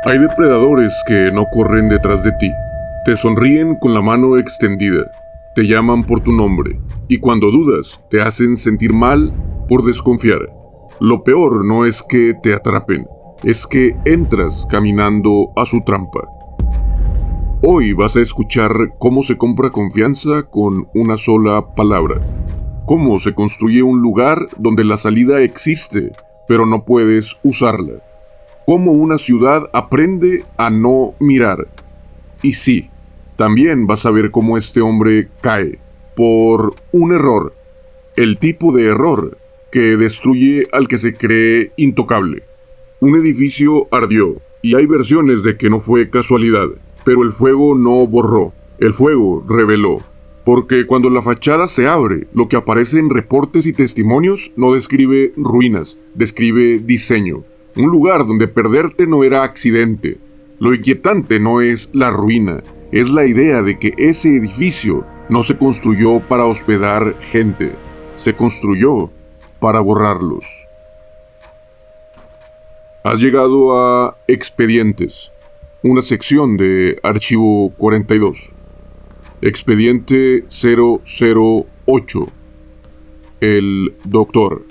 Hay depredadores que no corren detrás de ti. Te sonríen con la mano extendida. Te llaman por tu nombre. Y cuando dudas, te hacen sentir mal por desconfiar. Lo peor no es que te atrapen, es que entras caminando a su trampa. Hoy vas a escuchar cómo se compra confianza con una sola palabra. Cómo se construye un lugar donde la salida existe, pero no puedes usarla. Cómo una ciudad aprende a no mirar. Y sí, también vas a ver cómo este hombre cae por un error. El tipo de error que destruye al que se cree intocable. Un edificio ardió, y hay versiones de que no fue casualidad, pero el fuego no borró, el fuego reveló. Porque cuando la fachada se abre, lo que aparece en reportes y testimonios no describe ruinas, describe diseño. Un lugar donde perderte no era accidente. Lo inquietante no es la ruina, es la idea de que ese edificio no se construyó para hospedar gente, se construyó para borrarlos. Has llegado a Expedientes, una sección de Archivo 42. Expediente 008. El Doctor.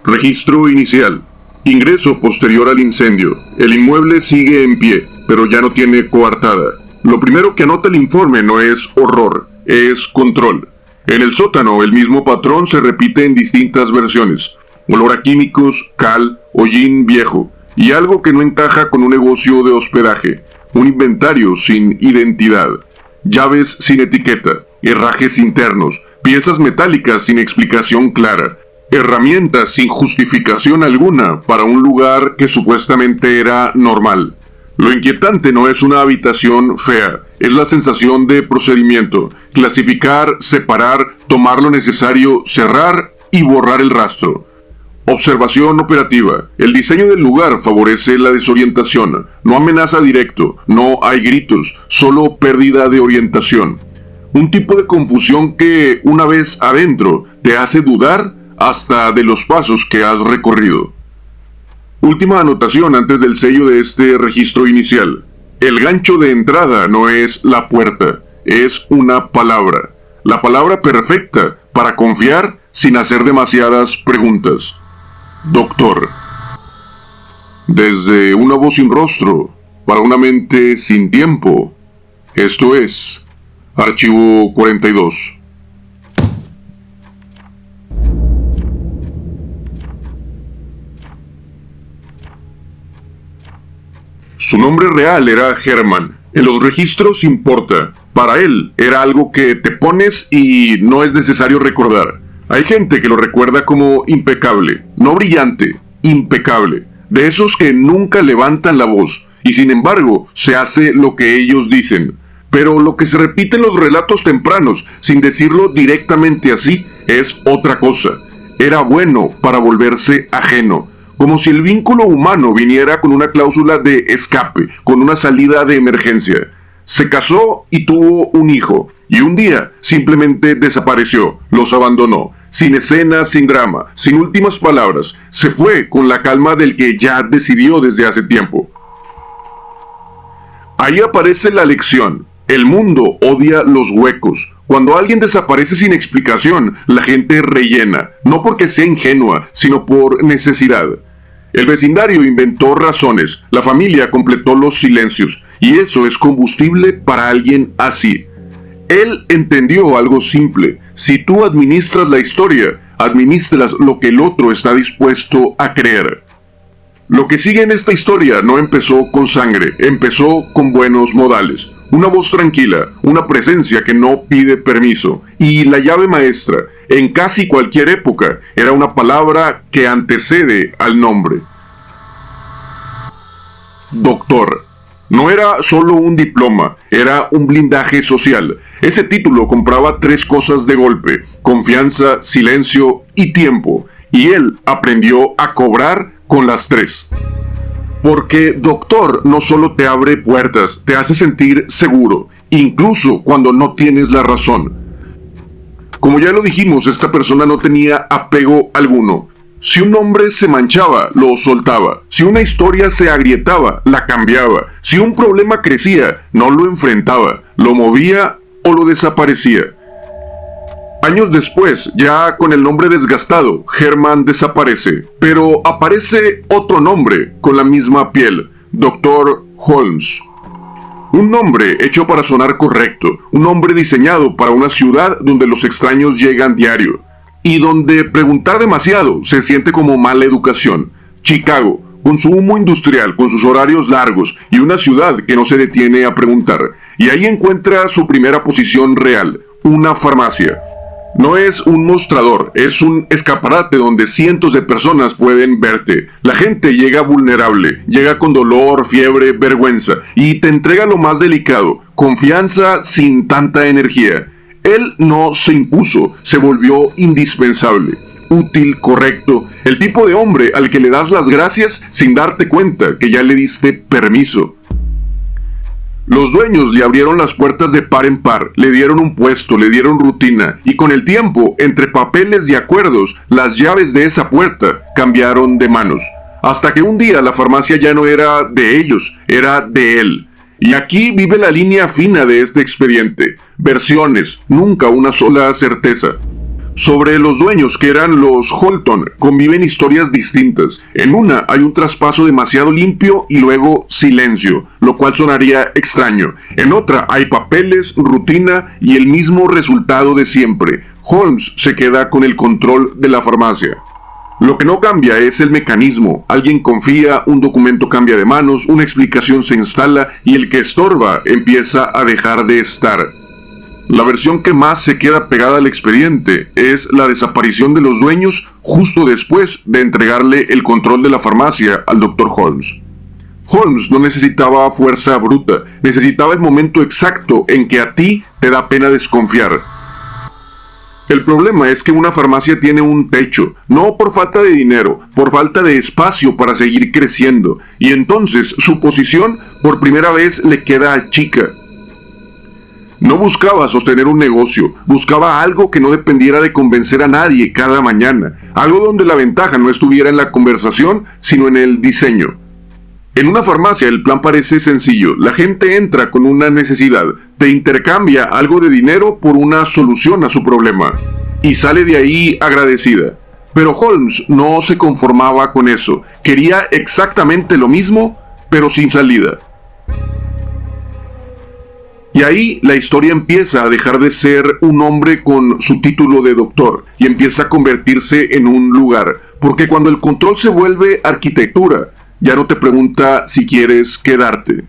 Registro inicial. Ingreso posterior al incendio. El inmueble sigue en pie, pero ya no tiene coartada. Lo primero que anota el informe no es horror, es control. En el sótano, el mismo patrón se repite en distintas versiones. Olor a químicos, cal, hollín viejo, y algo que no encaja con un negocio de hospedaje. Un inventario sin identidad. Llaves sin etiqueta, herrajes internos, piezas metálicas sin explicación clara. Herramientas sin justificación alguna para un lugar que supuestamente era normal. Lo inquietante no es una habitación fea, es la sensación de procedimiento. Clasificar, separar, tomar lo necesario, cerrar y borrar el rastro. Observación operativa. El diseño del lugar favorece la desorientación. No amenaza directo, no hay gritos, solo pérdida de orientación. Un tipo de confusión que, una vez adentro, te hace dudar hasta de los pasos que has recorrido. Última anotación antes del sello de este registro inicial. El gancho de entrada no es la puerta, es una palabra. La palabra perfecta para confiar sin hacer demasiadas preguntas. Doctor. Desde una voz sin rostro, para una mente sin tiempo. Esto es Archivo 42. Su nombre real era Herman. En los registros importa. Para él era algo que te pones y no es necesario recordar. Hay gente que lo recuerda como impecable, no brillante, impecable. De esos que nunca levantan la voz y sin embargo se hace lo que ellos dicen. Pero lo que se repite en los relatos tempranos, sin decirlo directamente así, es otra cosa. Era bueno para volverse ajeno. Como si el vínculo humano viniera con una cláusula de escape, con una salida de emergencia. Se casó y tuvo un hijo, y un día simplemente desapareció, los abandonó, sin escena, sin drama, sin últimas palabras. Se fue con la calma del que ya decidió desde hace tiempo. Ahí aparece la lección. El mundo odia los huecos. Cuando alguien desaparece sin explicación, la gente rellena, no porque sea ingenua, sino por necesidad. El vecindario inventó razones, la familia completó los silencios, y eso es combustible para alguien así. Él entendió algo simple: si tú administras la historia, administras lo que el otro está dispuesto a creer. Lo que sigue en esta historia no empezó con sangre, empezó con buenos modales. Una voz tranquila, una presencia que no pide permiso, y la llave maestra, en casi cualquier época, era una palabra que antecede al nombre. Doctor. No era solo un diploma, era un blindaje social. Ese título compraba 3 cosas de golpe: confianza, silencio y tiempo. Y él aprendió a cobrar con las 3. Porque doctor no solo te abre puertas, te hace sentir seguro, incluso cuando no tienes la razón. Como ya lo dijimos, esta persona no tenía apego alguno. Si un nombre se manchaba, lo soltaba. Si una historia se agrietaba, la cambiaba. Si un problema crecía, no lo enfrentaba, lo movía o lo desaparecía. Años después, ya con el nombre desgastado, Herman desaparece, pero aparece otro nombre con la misma piel, Dr. Holmes. Un nombre hecho para sonar correcto, un nombre diseñado para una ciudad donde los extraños llegan diario y donde preguntar demasiado se siente como mala educación. Chicago, con su humo industrial, con sus horarios largos y una ciudad que no se detiene a preguntar. Y ahí encuentra su primera posición real, una farmacia. No es un mostrador, es un escaparate donde cientos de personas pueden verte. La gente llega vulnerable, llega con dolor, fiebre, vergüenza, y te entrega lo más delicado, confianza sin tanta energía. Él no se impuso, se volvió indispensable, útil, correcto, el tipo de hombre al que le das las gracias sin darte cuenta que ya le diste permiso. Los dueños le abrieron las puertas de par en par, le dieron un puesto, le dieron rutina, y con el tiempo, entre papeles y acuerdos, las llaves de esa puerta cambiaron de manos. Hasta que un día la farmacia ya no era de ellos, era de él. Y aquí vive la línea fina de este expediente. Versiones, nunca una sola certeza. Sobre los dueños, que eran los Holton, conviven historias distintas. En una hay un traspaso demasiado limpio y luego silencio, lo cual sonaría extraño. En otra hay papeles, rutina y el mismo resultado de siempre. Holmes se queda con el control de la farmacia. Lo que no cambia es el mecanismo. Alguien confía, un documento cambia de manos, una explicación se instala y el que estorba empieza a dejar de estar. La versión que más se queda pegada al expediente es la desaparición de los dueños justo después de entregarle el control de la farmacia al Dr. Holmes. Holmes no necesitaba fuerza bruta, necesitaba el momento exacto en que a ti te da pena desconfiar. El problema es que una farmacia tiene un techo, no por falta de dinero, por falta de espacio para seguir creciendo, y entonces su posición por primera vez le queda chica. No buscaba sostener un negocio, buscaba algo que no dependiera de convencer a nadie cada mañana, algo donde la ventaja no estuviera en la conversación, sino en el diseño. En una farmacia el plan parece sencillo, la gente entra con una necesidad, te intercambia algo de dinero por una solución a su problema, y sale de ahí agradecida. Pero Holmes no se conformaba con eso, quería exactamente lo mismo, pero sin salida. Y ahí la historia empieza a dejar de ser un hombre con su título de doctor y empieza a convertirse en un lugar. Porque cuando el control se vuelve arquitectura, ya no te pregunta si quieres quedarte.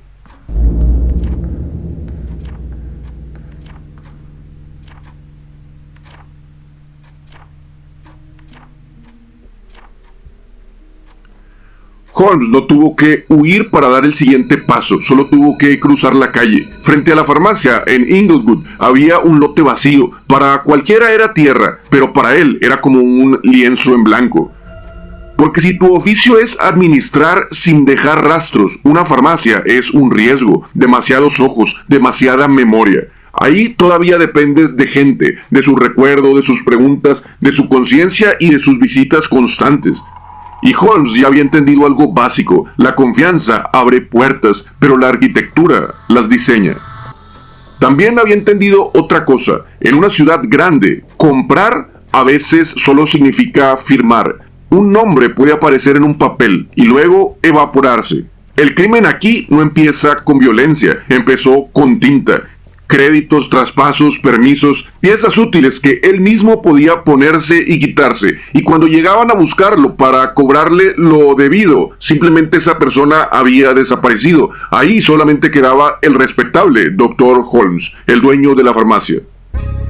Holmes no tuvo que huir para dar el siguiente paso, solo tuvo que cruzar la calle. Frente a la farmacia, en Inglewood, había un lote vacío. Para cualquiera era tierra, pero para él era como un lienzo en blanco. Porque si tu oficio es administrar sin dejar rastros, una farmacia es un riesgo, demasiados ojos, demasiada memoria. Ahí todavía dependes de gente, de su recuerdo, de sus preguntas, de su conciencia y de sus visitas constantes. Y Holmes ya había entendido algo básico, la confianza abre puertas, pero la arquitectura las diseña. También había entendido otra cosa, en una ciudad grande, comprar a veces solo significa firmar. Un nombre puede aparecer en un papel y luego evaporarse. El crimen aquí no empieza con violencia, empezó con tinta. Créditos, traspasos, permisos, piezas útiles que él mismo podía ponerse y quitarse, y cuando llegaban a buscarlo para cobrarle lo debido, simplemente esa persona había desaparecido. Ahí solamente quedaba el respetable Dr. Holmes, el dueño de la farmacia.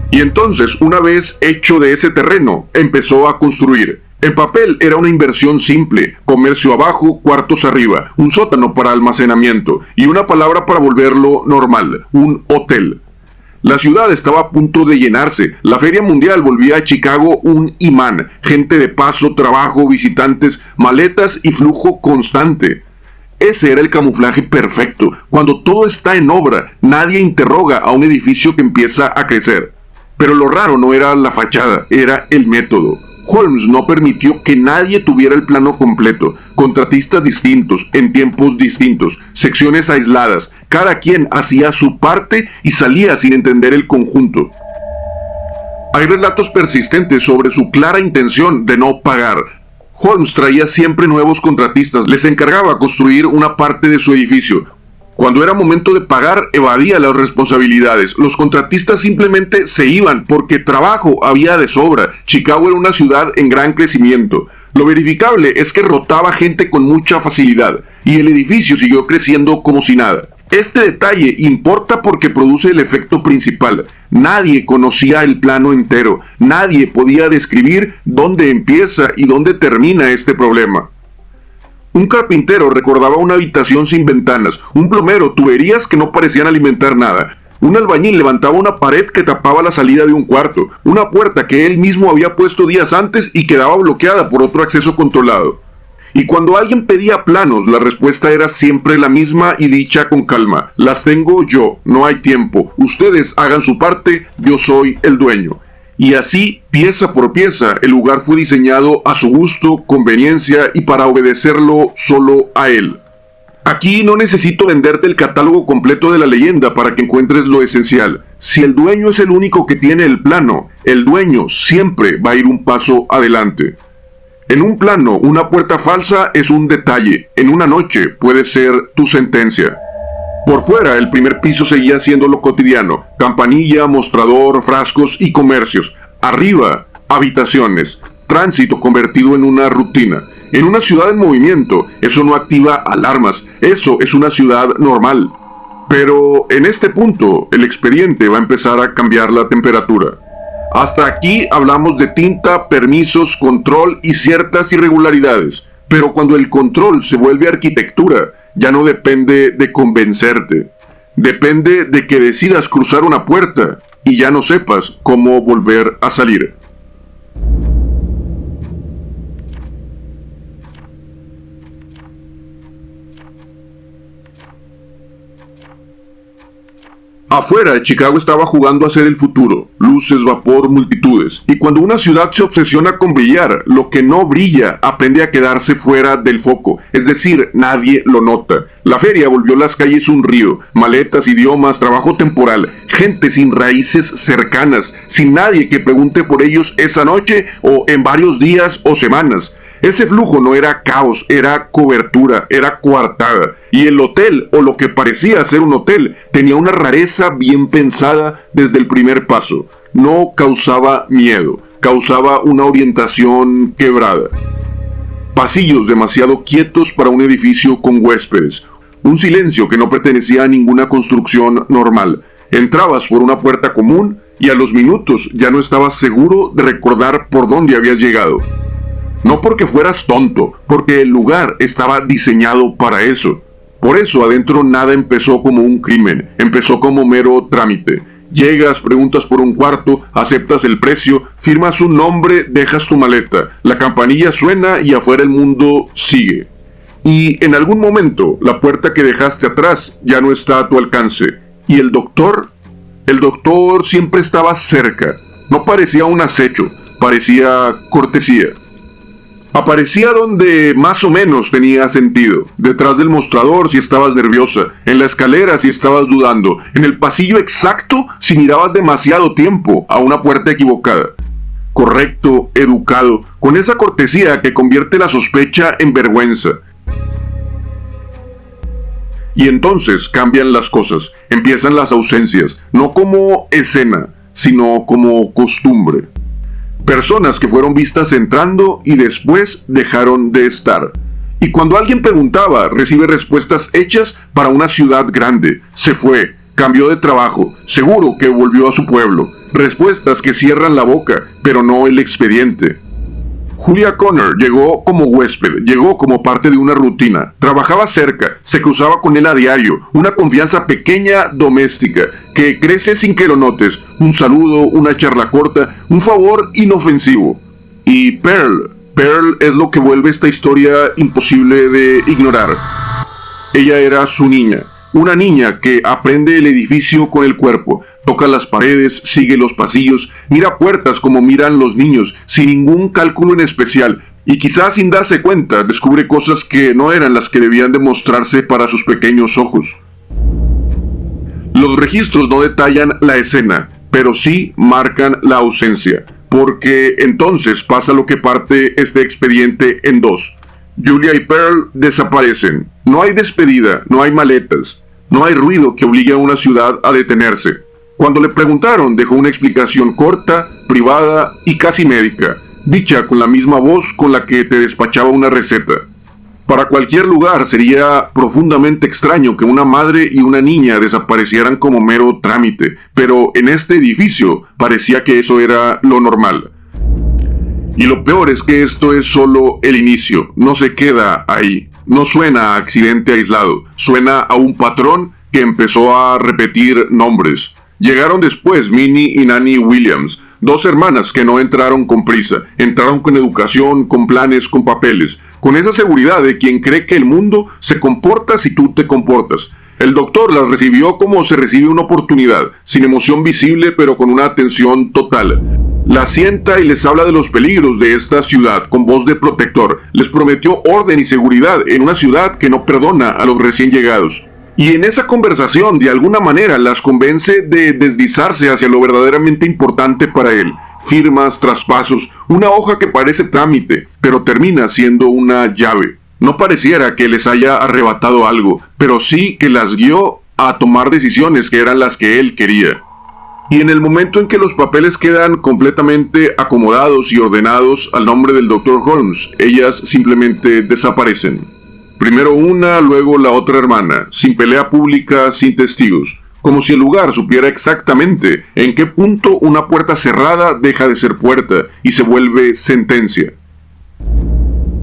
Y entonces, una vez hecho de ese terreno, empezó a construir. En papel era una inversión simple, comercio abajo, cuartos arriba, un sótano para almacenamiento y una palabra para volverlo normal, un hotel. La ciudad estaba a punto de llenarse, la feria mundial volvía a Chicago un imán, gente de paso, trabajo, visitantes, maletas y flujo constante. Ese era el camuflaje perfecto, cuando todo está en obra, nadie interroga a un edificio que empieza a crecer. Pero lo raro no era la fachada, era el método. Holmes no permitió que nadie tuviera el plano completo, contratistas distintos, en tiempos distintos, secciones aisladas, cada quien hacía su parte y salía sin entender el conjunto. Hay relatos persistentes sobre su clara intención de no pagar. Holmes traía siempre nuevos contratistas, les encargaba construir una parte de su edificio. Cuando era momento de pagar, evadía las responsabilidades. Los contratistas simplemente se iban porque trabajo había de sobra. Chicago era una ciudad en gran crecimiento. Lo verificable es que rotaba gente con mucha facilidad y el edificio siguió creciendo como si nada. Este detalle importa porque produce el efecto principal. Nadie conocía el plano entero. Nadie podía describir dónde empieza y dónde termina este problema. Un carpintero recordaba una habitación sin ventanas, un plomero tuberías que no parecían alimentar nada, un albañil levantaba una pared que tapaba la salida de un cuarto, una puerta que él mismo había puesto días antes y quedaba bloqueada por otro acceso controlado. Y cuando alguien pedía planos, la respuesta era siempre la misma y dicha con calma: las tengo yo, no hay tiempo, ustedes hagan su parte, yo soy el dueño. Y así, pieza por pieza, el lugar fue diseñado a su gusto, conveniencia y para obedecerlo solo a él. Aquí no necesito venderte el catálogo completo de la leyenda para que encuentres lo esencial. Si el dueño es el único que tiene el plano, el dueño siempre va a ir un paso adelante. En un plano, una puerta falsa es un detalle. En una noche puede ser tu sentencia. Por fuera, el primer piso seguía siendo lo cotidiano: campanilla, mostrador, frascos y comercios. Arriba, habitaciones. Tránsito convertido en una rutina. En una ciudad en movimiento, eso no activa alarmas. Eso es una ciudad normal. Pero en este punto, el expediente va a empezar a cambiar la temperatura. Hasta aquí hablamos de tinta, permisos, control y ciertas irregularidades. Pero cuando el control se vuelve arquitectura, ya no depende de convencerte. Depende de que decidas cruzar una puerta y ya no sepas cómo volver a salir. Afuera, Chicago estaba jugando a ser el futuro, luces, vapor, multitudes. Y cuando una ciudad se obsesiona con brillar, lo que no brilla aprende a quedarse fuera del foco, es decir, nadie lo nota. La feria volvió las calles un río: maletas, idiomas, trabajo temporal, gente sin raíces cercanas, sin nadie que pregunte por ellos esa noche o en varios días o semanas. Ese flujo no era caos, era cobertura, era coartada. Y el hotel, o lo que parecía ser un hotel, tenía una rareza bien pensada desde el primer paso. No causaba miedo, causaba una orientación quebrada. Pasillos demasiado quietos para un edificio con huéspedes. Un silencio que no pertenecía a ninguna construcción normal. Entrabas por una puerta común y a los minutos ya no estabas seguro de recordar por dónde habías llegado. No porque fueras tonto, porque el lugar estaba diseñado para eso. Por eso adentro nada empezó como un crimen, empezó como mero trámite. Llegas, preguntas por un cuarto, aceptas el precio, firmas un nombre, dejas tu maleta, la campanilla suena y afuera el mundo sigue. Y en algún momento, la puerta que dejaste atrás ya no está a tu alcance. Y el doctor siempre estaba cerca. No parecía un acecho, parecía cortesía. Aparecía donde más o menos tenía sentido: detrás del mostrador si estabas nerviosa, en la escalera si estabas dudando, en el pasillo exacto si mirabas demasiado tiempo a una puerta equivocada. Correcto, educado, con esa cortesía que convierte la sospecha en vergüenza. Y entonces cambian las cosas, empiezan las ausencias, no como escena, sino como costumbre. Personas que fueron vistas entrando y después dejaron de estar. Y cuando alguien preguntaba, recibe respuestas hechas para una ciudad grande. Se fue, cambió de trabajo, seguro que volvió a su pueblo. Respuestas que cierran la boca, pero no el expediente. Julia Connor llegó como huésped, llegó como parte de una rutina. Trabajaba cerca, se cruzaba con él a diario, una confianza pequeña, doméstica, que crece sin que lo notes. Un saludo, una charla corta, un favor inofensivo. Y Pearl es lo que vuelve esta historia imposible de ignorar. Ella era su niña, una niña que aprende el edificio con el cuerpo. Toca las paredes, sigue los pasillos, mira puertas como miran los niños, sin ningún cálculo en especial, y quizás sin darse cuenta descubre cosas que no eran las que debían demostrarse para sus pequeños ojos. Los registros no detallan la escena, pero sí marcan la ausencia, porque entonces pasa lo que parte este expediente en dos. Julia y Pearl desaparecen. No hay despedida, no hay maletas, no hay ruido que obligue a una ciudad a detenerse. Cuando le preguntaron, dejó una explicación corta, privada y casi médica, dicha con la misma voz con la que te despachaba una receta. Para cualquier lugar sería profundamente extraño que una madre y una niña desaparecieran como mero trámite, pero en este edificio parecía que eso era lo normal. Y lo peor es que esto es solo el inicio, no se queda ahí. No suena a accidente aislado, suena a un patrón que empezó a repetir nombres. Llegaron después Minnie y Nanny Williams, dos hermanas que no entraron con prisa, entraron con educación, con planes, con papeles, con esa seguridad de quien cree que el mundo se comporta si tú te comportas. El doctor las recibió como se recibe una oportunidad, sin emoción visible pero con una atención total. Las sienta y les habla de los peligros de esta ciudad con voz de protector. Les prometió orden y seguridad en una ciudad que no perdona a los recién llegados. Y en esa conversación de alguna manera las convence de deslizarse hacia lo verdaderamente importante para él. Firmas, traspasos, una hoja que parece trámite, pero termina siendo una llave. No pareciera que les haya arrebatado algo, pero sí que las guió a tomar decisiones que eran las que él quería. Y en el momento en que los papeles quedan completamente acomodados y ordenados al nombre del Dr. Holmes, ellas simplemente desaparecen. Primero una, luego la otra hermana, sin pelea pública, sin testigos, como si el lugar supiera exactamente en qué punto una puerta cerrada deja de ser puerta y se vuelve sentencia.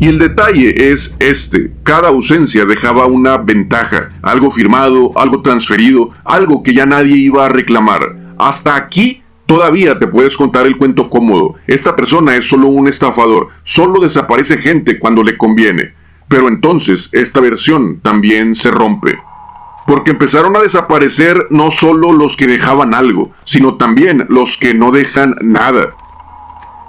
Y el detalle es este, cada ausencia dejaba una ventaja, algo firmado, algo transferido, algo que ya nadie iba a reclamar. Hasta aquí todavía te puedes contar el cuento cómodo, esta persona es solo un estafador, solo desaparece gente cuando le conviene. Pero entonces esta versión también se rompe. Porque empezaron a desaparecer no solo los que dejaban algo, sino también los que no dejan nada.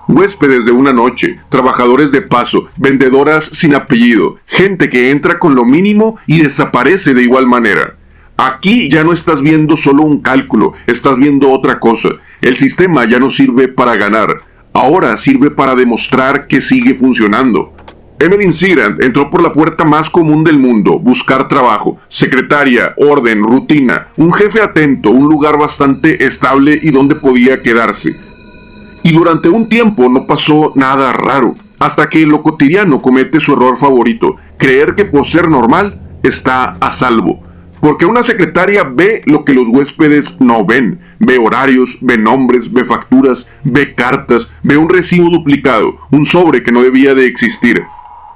Huéspedes de una noche, trabajadores de paso, vendedoras sin apellido, gente que entra con lo mínimo y desaparece de igual manera. Aquí ya no estás viendo solo un cálculo, estás viendo otra cosa. El sistema ya no sirve para ganar, ahora sirve para demostrar que sigue funcionando. Evelyn Seagrant entró por la puerta más común del mundo, buscar trabajo, secretaria, orden, rutina, un jefe atento, un lugar bastante estable y donde podía quedarse. Y durante un tiempo no pasó nada raro, hasta que lo cotidiano comete su error favorito, creer que por ser normal está a salvo. Porque una secretaria ve lo que los huéspedes no ven, ve horarios, ve nombres, ve facturas, ve cartas, ve un recibo duplicado, un sobre que no debía de existir.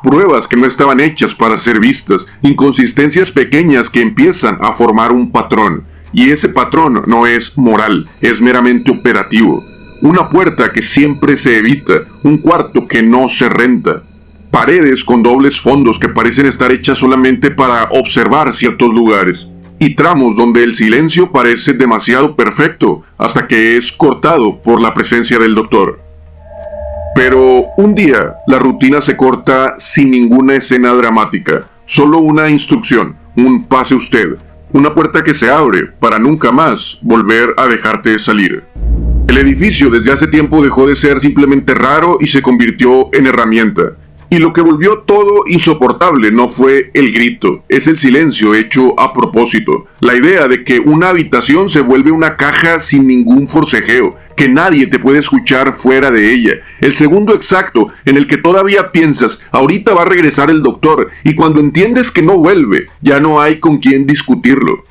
Pruebas que no estaban hechas para ser vistas, inconsistencias pequeñas que empiezan a formar un patrón. Y ese patrón no es moral, es meramente operativo. Una puerta que siempre se evita, un cuarto que no se renta. Paredes con dobles fondos que parecen estar hechas solamente para observar ciertos lugares. Y tramos donde el silencio parece demasiado perfecto, hasta que es cortado por la presencia del doctor. Pero un día la rutina se corta sin ninguna escena dramática, solo una instrucción, un pase usted, una puerta que se abre para nunca más volver a dejarte salir. El edificio desde hace tiempo dejó de ser simplemente raro y se convirtió en herramienta. Y lo que volvió todo insoportable no fue el grito, es el silencio hecho a propósito. La idea de que una habitación se vuelve una caja sin ningún forcejeo, que nadie te puede escuchar fuera de ella. El segundo exacto en el que todavía piensas, ahorita va a regresar el doctor, y cuando entiendes que no vuelve, ya no hay con quien discutirlo.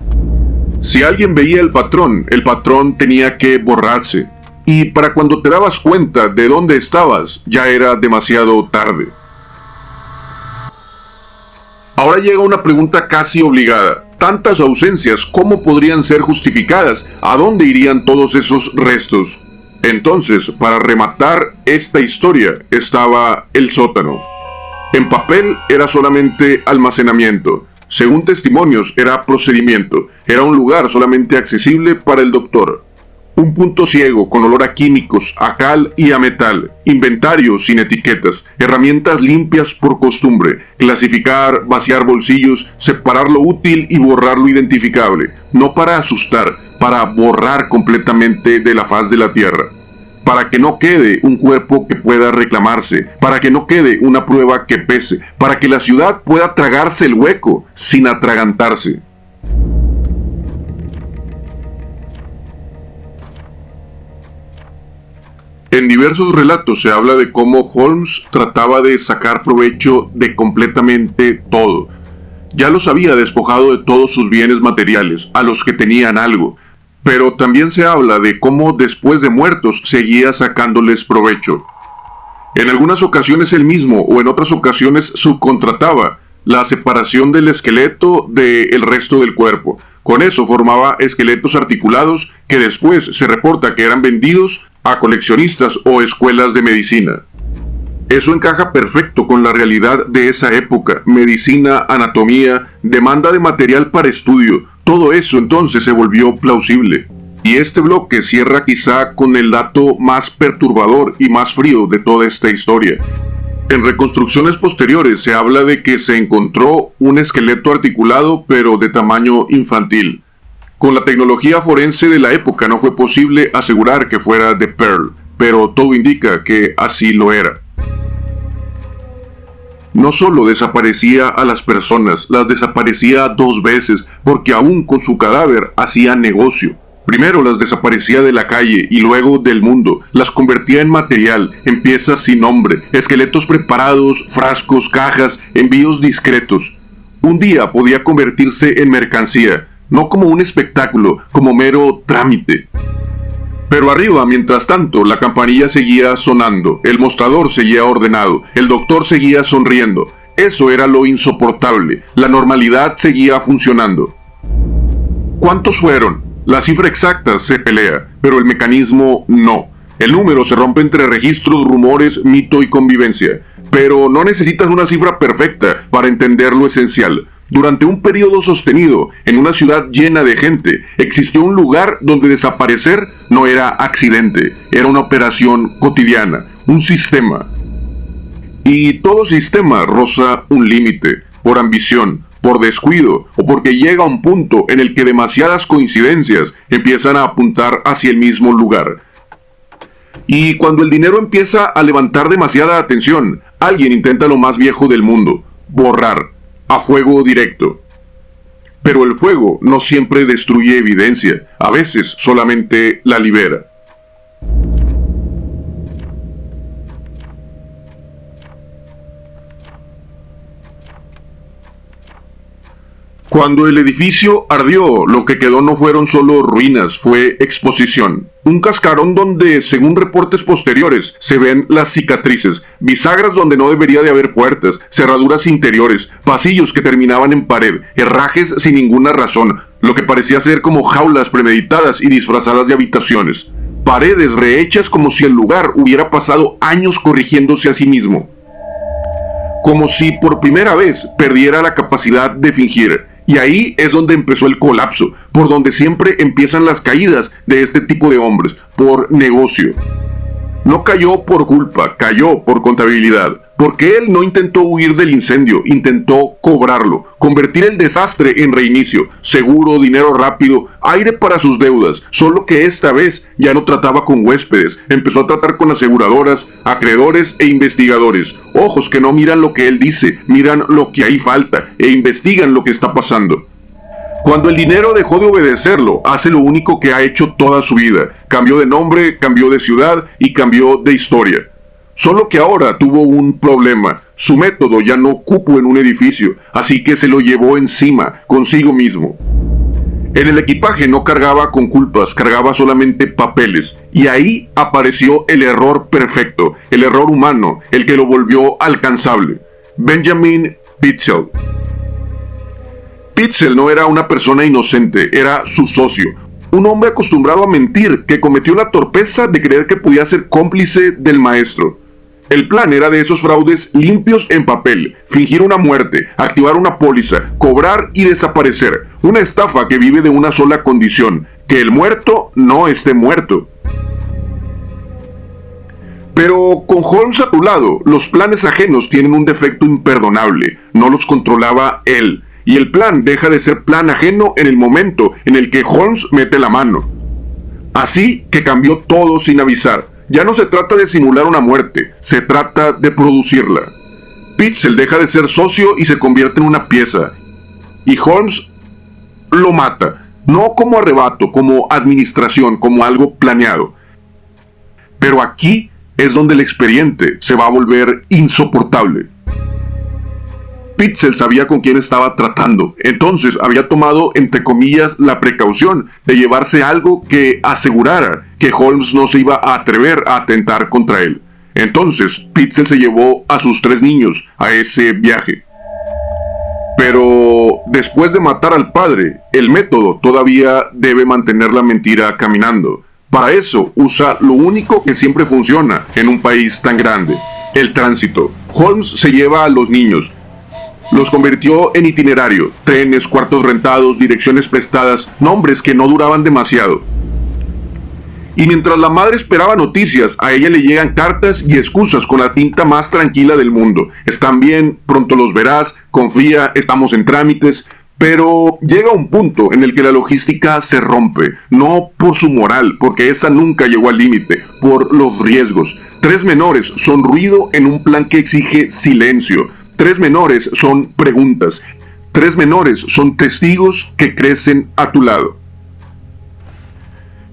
Si alguien veía el patrón tenía que borrarse. Y para cuando te dabas cuenta de dónde estabas, ya era demasiado tarde. Ahora llega una pregunta casi obligada. Tantas ausencias, ¿cómo podrían ser justificadas? ¿A dónde irían todos esos restos? Entonces, para rematar esta historia, estaba el sótano. En papel era solamente almacenamiento. Según testimonios, era procedimiento. Era un lugar solamente accesible para el doctor. Un punto ciego con olor a químicos, a cal y a metal, inventario sin etiquetas, herramientas limpias por costumbre, clasificar, vaciar bolsillos, separar lo útil y borrar lo identificable, no para asustar, para borrar completamente de la faz de la tierra. Para que no quede un cuerpo que pueda reclamarse, para que no quede una prueba que pese, para que la ciudad pueda tragarse el hueco sin atragantarse. En diversos relatos se habla de cómo Holmes trataba de sacar provecho de completamente todo. Ya los había despojado de todos sus bienes materiales, a los que tenían algo, pero también se habla de cómo después de muertos seguía sacándoles provecho. En algunas ocasiones él mismo o en otras ocasiones subcontrataba la separación del esqueleto del resto del cuerpo. Con eso formaba esqueletos articulados que después se reporta que eran vendidos a coleccionistas o escuelas de medicina. Eso encaja perfecto con la realidad de esa época: medicina, anatomía, demanda de material para estudio. Todo eso entonces se volvió plausible. Y este bloque cierra quizá con el dato más perturbador y más frío de toda esta historia. En reconstrucciones posteriores se habla de que se encontró un esqueleto articulado pero de tamaño infantil. Con la tecnología forense de la época no fue posible asegurar que fuera de Pearl, pero todo indica que así lo era. No solo desaparecía a las personas, las desaparecía 2 veces, porque aún con su cadáver hacía negocio. Primero las desaparecía de la calle y luego del mundo, las convertía en material, en piezas sin nombre, esqueletos preparados, frascos, cajas, envíos discretos. Un día podía convertirse en mercancía, no como un espectáculo, como mero trámite. Pero arriba, mientras tanto, la campanilla seguía sonando, el mostrador seguía ordenado, el doctor seguía sonriendo. Eso era lo insoportable, la normalidad seguía funcionando. ¿Cuántos fueron? La cifra exacta se pelea, pero el mecanismo no. El número se rompe entre registros, rumores, mito y convivencia. Pero no necesitas una cifra perfecta para entender lo esencial. Durante un periodo sostenido, en una ciudad llena de gente, existió un lugar donde desaparecer no era accidente, era una operación cotidiana, un sistema. Y todo sistema roza un límite, por ambición, por descuido, o porque llega a un punto en el que demasiadas coincidencias empiezan a apuntar hacia el mismo lugar. Y cuando el dinero empieza a levantar demasiada atención, alguien intenta lo más viejo del mundo: borrar. A fuego directo. Pero el fuego no siempre destruye evidencia, a veces solamente la libera. Cuando el edificio ardió, lo que quedó no fueron solo ruinas, fue exposición. Un cascarón donde, según reportes posteriores, se ven las cicatrices, bisagras donde no debería de haber puertas, cerraduras interiores, pasillos que terminaban en pared, herrajes sin ninguna razón, lo que parecía ser como jaulas premeditadas y disfrazadas de habitaciones. Paredes rehechas como si el lugar hubiera pasado años corrigiéndose a sí mismo. Como si por primera vez perdiera la capacidad de fingir. Y ahí es donde empezó el colapso, por donde siempre empiezan las caídas de este tipo de hombres, por negocio. No cayó por culpa, cayó por contabilidad, porque él no intentó huir del incendio, intentó cobrarlo, convertir el desastre en reinicio, seguro, dinero rápido, aire para sus deudas, solo que esta vez ya no trataba con huéspedes, empezó a tratar con aseguradoras, acreedores e investigadores, ojos que no miran lo que él dice, miran lo que ahí falta e investigan lo que está pasando. Cuando el dinero dejó de obedecerlo, hace lo único que ha hecho toda su vida: cambió de nombre, cambió de ciudad y cambió de historia. Solo que ahora tuvo un problema: su método ya no cupo en un edificio, así que se lo llevó encima, consigo mismo. En el equipaje no cargaba con culpas, cargaba solamente papeles, y ahí apareció el error perfecto, el error humano, el que lo volvió alcanzable: Benjamin Pitezel. Pitezel no era una persona inocente, era su socio, un hombre acostumbrado a mentir que cometió la torpeza de creer que podía ser cómplice del maestro. El plan era de esos fraudes limpios en papel: fingir una muerte, activar una póliza, cobrar y desaparecer. Una estafa que vive de una sola condición: que el muerto no esté muerto. Pero con Holmes a tu lado, los planes ajenos tienen un defecto imperdonable, no los controlaba él, y el plan deja de ser plan ajeno en el momento en el que Holmes mete la mano. Así que cambió todo sin avisar. Ya no se trata de simular una muerte, se trata de producirla. Pitzel deja de ser socio y se convierte en una pieza, y Holmes lo mata, no como arrebato, como administración, como algo planeado. Pero aquí es donde el expediente se va a volver insoportable. Pitzel sabía con quién estaba tratando, entonces había tomado, entre comillas, la precaución de llevarse algo que asegurara que Holmes no se iba a atrever a atentar contra él. Entonces, Pitzel se llevó a sus 3 niños a ese viaje. Pero después de matar al padre, el método todavía debe mantener la mentira caminando. Para eso usa lo único que siempre funciona en un país tan grande: el tránsito. Holmes se lleva a los niños. Los convirtió en itinerario, trenes, cuartos rentados, direcciones prestadas, nombres que no duraban demasiado. Y mientras la madre esperaba noticias, a ella le llegan cartas y excusas con la tinta más tranquila del mundo. Están bien, pronto los verás, confía, estamos en trámites. Pero llega un punto en el que la logística se rompe, no por su moral, porque esa nunca llegó al límite, por los riesgos. 3 menores son ruido en un plan que exige silencio. 3 menores son preguntas. 3 menores son testigos que crecen a tu lado.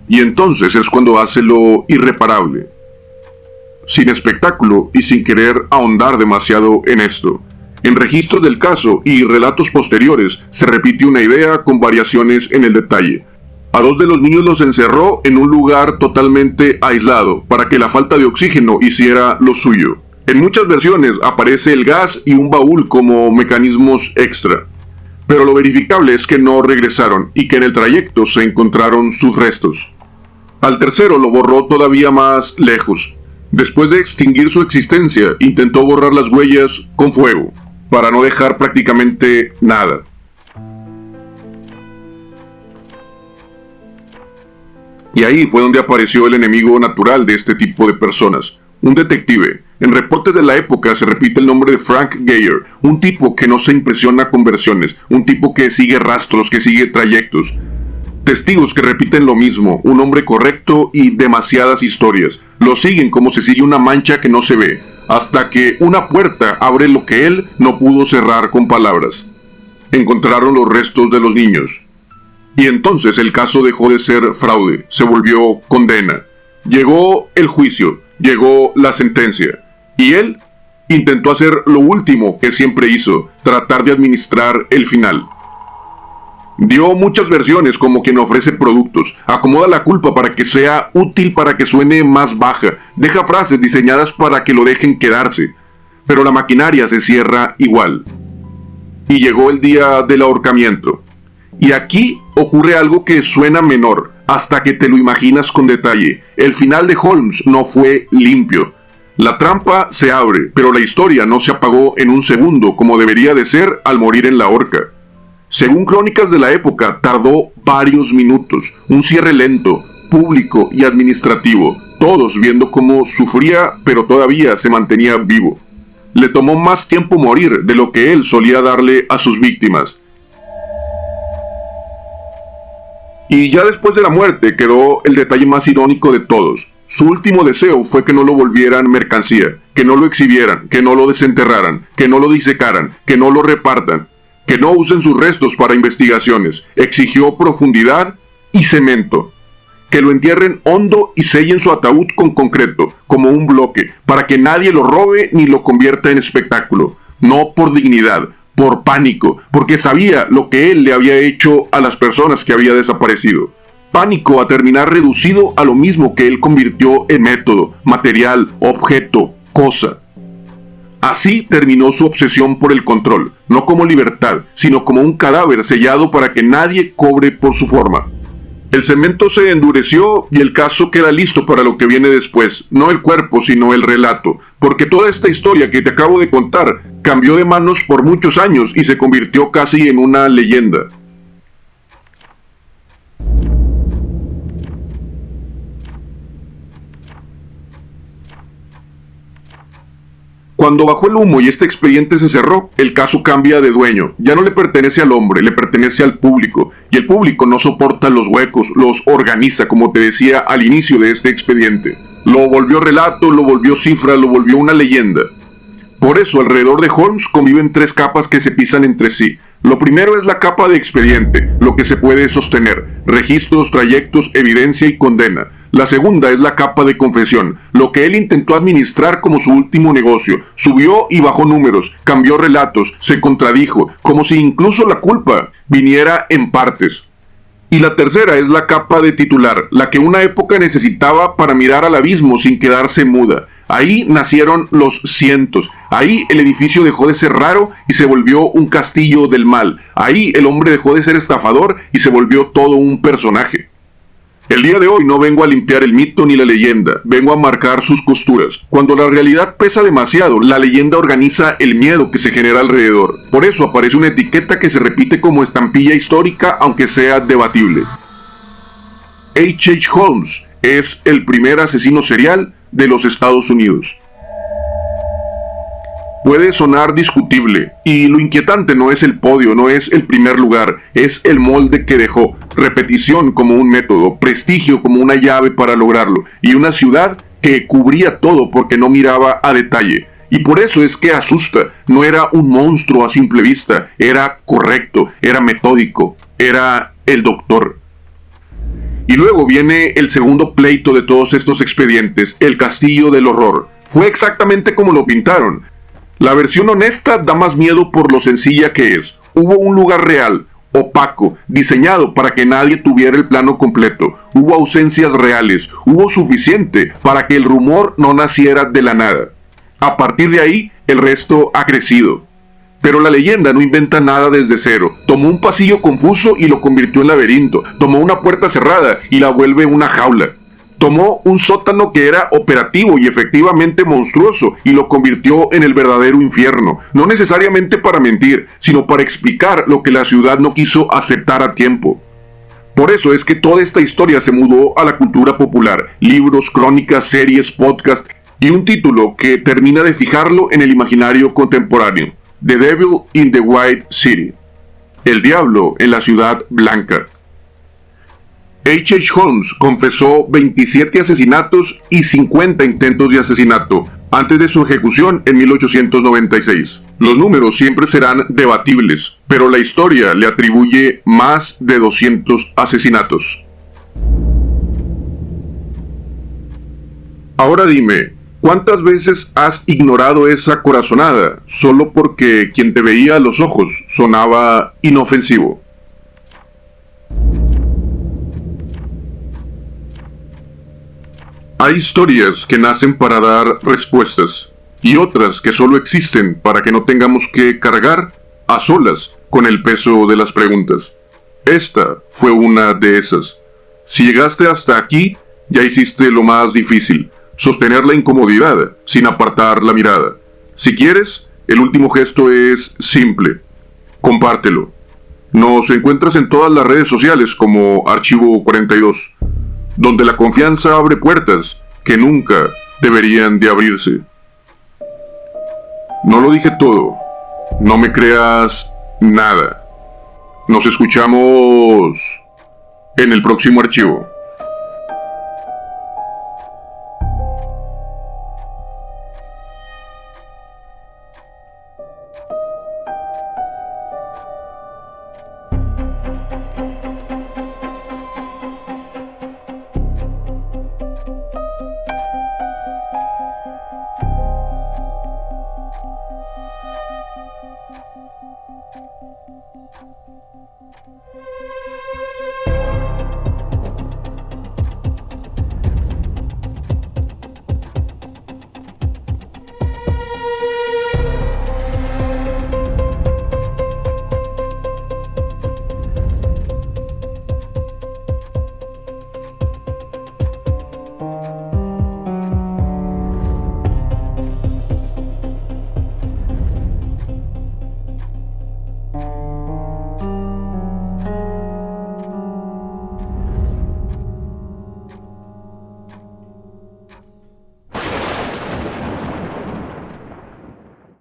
Y entonces es cuando hace lo irreparable. Sin espectáculo y sin querer ahondar demasiado en esto. En registros del caso y relatos posteriores se repite una idea con variaciones en el detalle. A 2 de los niños los encerró en un lugar totalmente aislado para que la falta de oxígeno hiciera lo suyo. En muchas versiones aparece el gas y un baúl como mecanismos extra. Pero lo verificable es que no regresaron y que en el trayecto se encontraron sus restos. Al tercero lo borró todavía más lejos. Después de extinguir su existencia, intentó borrar las huellas con fuego, para no dejar prácticamente nada. Y ahí fue donde apareció el enemigo natural de este tipo de personas, un detective. En reportes de la época se repite el nombre de Frank Geyer, un tipo que no se impresiona con versiones, un tipo que sigue rastros, que sigue trayectos. Testigos que repiten lo mismo, un hombre correcto y demasiadas historias. Lo siguen como se sigue una mancha que no se ve, hasta que una puerta abre lo que él no pudo cerrar con palabras. Encontraron los restos de los niños. Y entonces el caso dejó de ser fraude, se volvió condena. Llegó el juicio, llegó la sentencia. Y él intentó hacer lo último que siempre hizo, tratar de administrar el final. Dio muchas versiones como quien ofrece productos, acomoda la culpa para que sea útil, para que suene más baja, deja frases diseñadas para que lo dejen quedarse, pero la maquinaria se cierra igual. Y llegó el día del ahorcamiento. Y aquí ocurre algo que suena menor, hasta que te lo imaginas con detalle. El final de Holmes no fue limpio. La trampa se abre, pero la historia no se apagó en un segundo como debería de ser al morir en la horca. Según crónicas de la época, tardó varios minutos, un cierre lento, público y administrativo, todos viendo cómo sufría, pero todavía se mantenía vivo. Le tomó más tiempo morir de lo que él solía darle a sus víctimas. Y ya después de la muerte quedó el detalle más irónico de todos. Su último deseo fue que no lo volvieran mercancía, que no lo exhibieran, que no lo desenterraran, que no lo disecaran, que no lo repartan, que no usen sus restos para investigaciones. Exigió profundidad y cemento. Que lo entierren hondo y sellen su ataúd con concreto, como un bloque, para que nadie lo robe ni lo convierta en espectáculo. No por dignidad, por pánico, porque sabía lo que él le había hecho a las personas que había desaparecido. Pánico a terminar reducido a lo mismo que él convirtió en método, material, objeto, cosa. Así terminó su obsesión por el control, no como libertad, sino como un cadáver sellado para que nadie cobre por su forma. El cemento se endureció y el caso queda listo para lo que viene después, no el cuerpo, sino el relato, porque toda esta historia que te acabo de contar cambió de manos por muchos años y se convirtió casi en una leyenda. Cuando bajó el humo y este expediente se cerró, el caso cambia de dueño. Ya no le pertenece al hombre, le pertenece al público. Y el público no soporta los huecos, los organiza, como te decía al inicio de este expediente. Lo volvió relato, lo volvió cifra, lo volvió una leyenda. Por eso, alrededor de Holmes conviven tres capas que se pisan entre sí. Lo primero es la capa de expediente, lo que se puede sostener: registros, trayectos, evidencia y condena. La segunda es la capa de confesión, lo que él intentó administrar como su último negocio. Subió y bajó números, cambió relatos, se contradijo, como si incluso la culpa viniera en partes. Y la tercera es la capa de titular, la que una época necesitaba para mirar al abismo sin quedarse muda. Ahí nacieron los cientos. Ahí el edificio dejó de ser raro y se volvió un castillo del mal. Ahí el hombre dejó de ser estafador y se volvió todo un personaje. El día de hoy no vengo a limpiar el mito ni la leyenda, vengo a marcar sus costuras. Cuando la realidad pesa demasiado, la leyenda organiza el miedo que se genera alrededor. Por eso aparece una etiqueta que se repite como estampilla histórica, aunque sea debatible. H.H. Holmes es el primer asesino serial de los Estados Unidos. Puede sonar discutible, y lo inquietante no es el podio, no es el primer lugar, es el molde que dejó, repetición como un método, prestigio como una llave para lograrlo, y una ciudad que cubría todo porque no miraba a detalle. Y por eso es que asusta, no era un monstruo a simple vista, era correcto, era metódico, era el doctor. Y luego viene el segundo pleito de todos estos expedientes, el castillo del horror. Fue exactamente como lo pintaron. La versión honesta da más miedo por lo sencilla que es. Hubo un lugar real, opaco, diseñado para que nadie tuviera el plano completo. Hubo ausencias reales, hubo suficiente para que el rumor no naciera de la nada. A partir de ahí, el resto ha crecido. Pero la leyenda no inventa nada desde cero. Tomó un pasillo confuso y lo convirtió en laberinto. Tomó una puerta cerrada y la vuelve una jaula. Tomó un sótano que era operativo y efectivamente monstruoso y lo convirtió en el verdadero infierno, no necesariamente para mentir, sino para explicar lo que la ciudad no quiso aceptar a tiempo. Por eso es que toda esta historia se mudó a la cultura popular, libros, crónicas, series, podcasts y un título que termina de fijarlo en el imaginario contemporáneo: The Devil in the White City, el diablo en la ciudad blanca. H.H. Holmes confesó 27 asesinatos y 50 intentos de asesinato antes de su ejecución en 1896. Los números siempre serán debatibles, pero la historia le atribuye más de 200 asesinatos. Ahora dime, ¿cuántas veces has ignorado esa corazonada solo porque quien te veía a los ojos sonaba inofensivo? Hay historias que nacen para dar respuestas y otras que solo existen para que no tengamos que cargar a solas con el peso de las preguntas. Esta fue una de esas. Si llegaste hasta aquí, ya hiciste lo más difícil: sostener la incomodidad sin apartar la mirada. Si quieres, el último gesto es simple: compártelo. Nos encuentras en todas las redes sociales como Archivo 42, donde la confianza abre puertas que nunca deberían de abrirse. No lo dije todo, no me creas nada. Nos escuchamos en el próximo archivo.